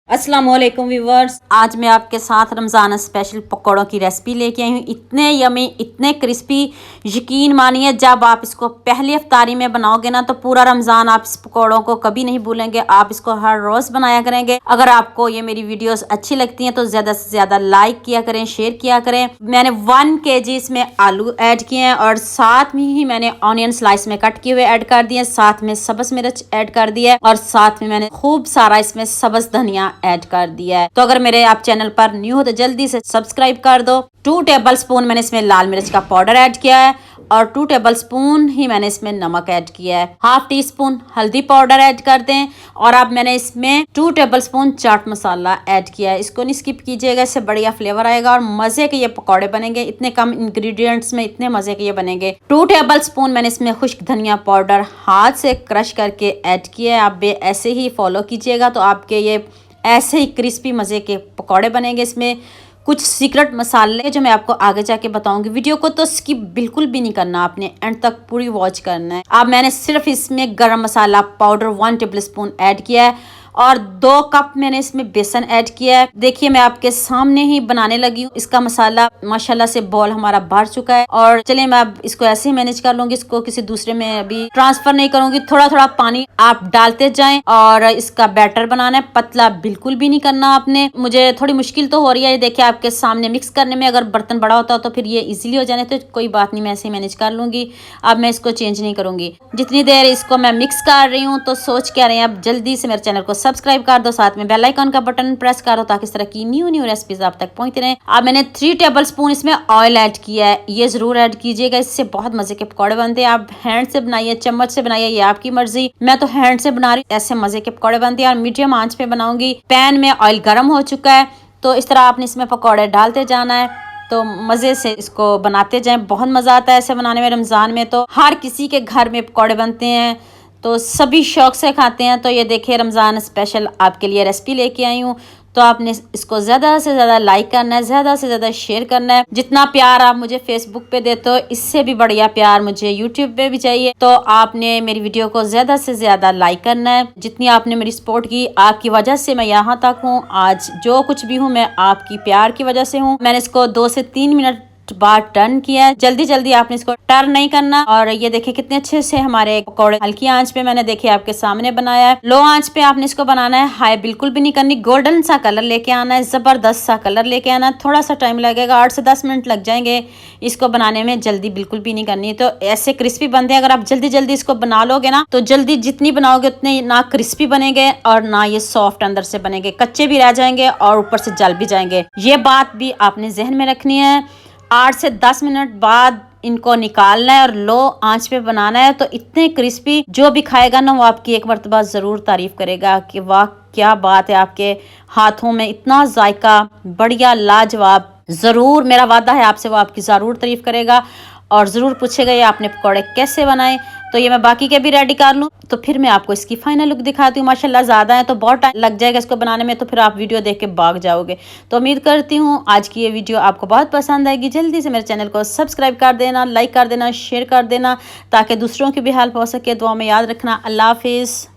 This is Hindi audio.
अस्सलाम वालेकुम व्यूवर्स, आज मैं आपके साथ रमज़ान स्पेशल पकौड़ों की रेसिपी लेके आई हूँ। इतने यमी, इतने क्रिस्पी, यकीन मानिए जब आप इसको पहली इफ्तारी में बनाओगे ना तो पूरा रमज़ान आप इस पकौड़ों को कभी नहीं भूलेंगे। आप इसको हर रोज़ बनाया करेंगे। अगर आपको ये मेरी वीडियोस अच्छी लगती हैं तो ज़्यादा से ज़्यादा लाइक किया करें, शेयर किया करें। मैंने 1 kg इसमें आलू ऐड किए हैं और साथ में ही मैंने ऑनियन स्लाइस में कट किए हुए ऐड कर दिए, साथ में सब्ज़ मिर्च ऐड कर दिया है और साथ में मैंने खूब सारा इसमें सब्ज़ धनिया ऐड कर दिया है। तो अगर मेरे आप चैनल पर न्यू हो तो जल्दी से सब्सक्राइब कर दो। 2 टेबलस्पून मैंने इसमें लाल मिर्च का पाउडर ऐड किया है और 2 टेबलस्पून ही मैंने इसमें नमक ऐड किया है। 1/2 टीस्पून हल्दी पाउडर ऐड कर दें और अब मैंने इसमें 2 टेबलस्पून चाट मसाला ऐड किया है। इसको नहीं स्किप कीजिएगा, इससे बढ़िया फ्लेवर आएगा और मजे के ये पकौड़े बनेंगे। इतने कम इंग्रेडिएंट्स में इतने मजे के ये बनेंगे। 2 टेबलस्पून मैंने इसमें खुश्क धनिया पाउडर हाथ से क्रश करके ऐड किया है। आप ऐसे ही फॉलो कीजिएगा तो आपके ये ऐसे ही क्रिस्पी मज़े के पकौड़े बनेंगे। इसमें कुछ सीक्रेट मसाले जो मैं आपको आगे जाके बताऊंगी। वीडियो को तो स्किप बिल्कुल भी नहीं करना, आपने एंड तक पूरी वॉच करना है। अब मैंने सिर्फ इसमें गरम मसाला पाउडर 1 टेबलस्पून ऐड किया है और 2 कप मैंने इसमें बेसन ऐड किया है। देखिए मैं आपके सामने ही बनाने लगी हूँ। इसका मसाला माशाल्लाह से बॉल हमारा भर चुका है और चलिए मैं अब इसको ऐसे ही मैनेज कर लूंगी। इसको किसी दूसरे में अभी ट्रांसफर नहीं करूंगी। थोड़ा थोड़ा पानी आप डालते जाएं और इसका बैटर बनाना है। पतला बिल्कुल भी नहीं करना आपने। मुझे थोड़ी मुश्किल तो हो रही है, ये देखिए आपके सामने मिक्स करने में। अगर बर्तन बड़ा होता तो फिर ये इजीली हो जाने, तो कोई बात नहीं, मैं ऐसे ही मैनेज कर लूंगी। अब मैं इसको चेंज नहीं करूंगी। जितनी देर इसको मैं मिक्स कर रही हूँ तो सोच क्या रहे हैं, अब जल्दी से मेरे चैनल को सब्सक्राइब कर दो, साथ में बेल आइकन का बटन प्रेस करो ताकि इस तरह की न्यू रेसिपीज आप तक पहुंचती रहें। अब मैंने 3 टेबलस्पून इसमें ऑयल ऐड किया है। ये जरूर ऐड कीजिएगा, इससे बहुत मजे के पकौड़े बनते हैं। आप हैंड से बनाइए, चम्मच से बनाइए, ये आपकी मर्जी। मैं तो हैंड से बना रही हूँ, ऐसे मजे के पकौड़े बनते हैं और मीडियम आंच पे बनाऊंगी। पैन में ऑयल गर्म हो चुका है तो इस तरह आपने इसमें पकौड़े डालते जाना है। तो मज़े से इसको बनाते जाएं, बहुत मज़ा आता है ऐसे बनाने में। रमज़ान में तो हर किसी के घर में पकौड़े बनते हैं तो सभी शौक से खाते हैं। तो ये देखिए रमज़ान स्पेशल आपके लिए रेसिपी लेके आई हूँ। तो आपने इसको ज़्यादा से ज़्यादा लाइक करना है, ज़्यादा से ज़्यादा शेयर करना है। जितना प्यार आप मुझे फेसबुक पे देते हो इससे भी बढ़िया प्यार मुझे यूट्यूब पे भी चाहिए। तो आपने मेरी वीडियो को ज़्यादा से ज़्यादा लाइक करना है। जितनी आपने मेरी सपोर्ट की, आपकी वजह से मैं यहाँ तक हूँ। आज जो कुछ भी हूँ मैं आपकी प्यार की वजह से हूँ। मैंने इसको 2 से 3 मिनट बार टर्न किया है। जल्दी जल्दी आपने इसको टर्न नहीं करना। और ये देखिए कितने अच्छे से हमारे पकौड़े हल्की आंच पे मैंने देखिए आपके सामने बनाया है। लो आंच पे आपने इसको बनाना है, हाई बिल्कुल भी नहीं करनी। गोल्डन सा कलर लेके आना है, जबरदस्त सा कलर लेके आना है। थोड़ा सा टाइम लगेगा, 8 से 10 मिनट लग जाएंगे इसको बनाने में। जल्दी बिल्कुल भी नहीं करनी। तो ऐसे क्रिस्पी बनते हैं। अगर आप जल्दी जल्दी इसको बना लोगे ना तो जल्दी जितनी बनाओगे उतने ना क्रिस्पी बनेंगे और ना ये सॉफ्ट अंदर से बनेंगे, कच्चे भी रह जाएंगे और ऊपर से जल भी जाएंगे। ये बात भी आपने जहन में रखनी है। 8 से 10 मिनट बाद इनको निकालना है और लो आंच पे बनाना है। तो इतने क्रिस्पी, जो भी खाएगा ना वो आपकी एक मरतबा ज़रूर तारीफ करेगा कि वाह क्या बात है, आपके हाथों में इतना जायका, बढ़िया, लाजवाब। ज़रूर मेरा वादा है आपसे, वो आपकी ज़रूर तारीफ करेगा और ज़रूर पूछेगा ये आपने पकौड़े कैसे बनाए। तो ये मैं बाकी के भी रेडी कर लूँ तो फिर मैं आपको इसकी फाइनल लुक दिखाती हूँ। माशाल्लाह ज़्यादा है तो बहुत टाइम लग जाएगा इसको बनाने में, तो फिर आप वीडियो देख के भाग जाओगे। तो उम्मीद करती हूँ आज की ये वीडियो आपको बहुत पसंद आएगी। जल्दी से मेरे चैनल को सब्सक्राइब कर देना, लाइक कर देना, शेयर कर देना ताकि दूसरों की भी हेल्प हो सके। दुआ में याद रखना। अल्लाह हाफिज़।